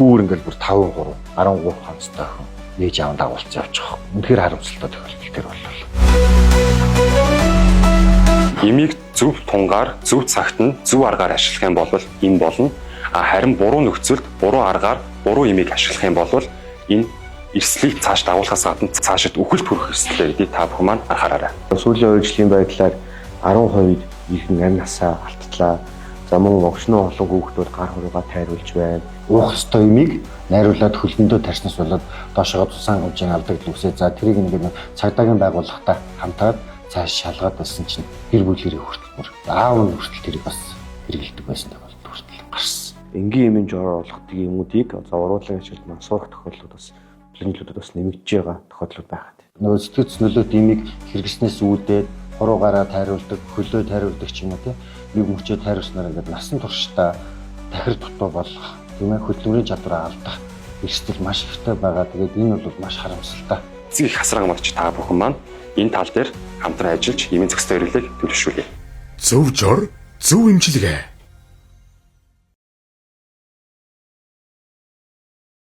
бүр ингээл бүр 5 3 13 хамстай охин ээж аав дагуулж явчих. Үнэхээр харамсалтай тохиолдол төр боллоо. Имийг зөв тунгаар, зөв цагт нь зөв аргаар ашиглах юм бол энэ болно. Харин буруу нөхцөлд, буруу аргаар, буруу имийг ашиглах юм бол энэ эрсдлийг цааш дагуулхаас гадна цаашид үхэлд хүрэх эрсдэлтэй гэдгийг та бүхэн маань анхаараарай. Сүүлийн үеийн байдлаар 10% ихэнх амь насаа алтлаа. За мөн огшноо олон хүүхдүүд гар хуруугаа тайруулж байна. Уух ёстой имийг найруулад хөлбөндөө тарснаас болоод доошоо тусаан хэмжээний алдагдал үсээ. За тэрийг ингээд цагдаагийн байгууллагатай хамтаад цааш шалгаад байсан чинь гэр бүлийн хүртэл аав нь хүртэл тэрийг бас хэрэгэлдэг байсан тохиолдол хүртэл гарсан. Энгийн эмийн жоор олгодог юмнуудыг уруулан ажилд маань сурах тохиолдлууд бас планилуудад бас нэмэгдэж байгаа тохиолдлууд байгаад. Нөгөө сэтгэц нөлөөт имийг хэрэгснээс үүдээд хуруугаараа тайруулдаг, хөлөө тайруулдаг ч юм уу тийм нэг мөчөө тайруулснаар ингээд насан туршдаа дахир дутуу болох тийм ээ хөдөлмөрийн чадвараа алдах эрсдэл маш ихтэй байгаа. Тэгээд энэ бол маш харамсалтай. Эцэг их хасран амрагч та бүхэн маань энэ тал дээр хамтран ажиллаж эмийн зохистой хэрэглээг төлөвшүүлье. Зөв жор, зөв эмчилгээ.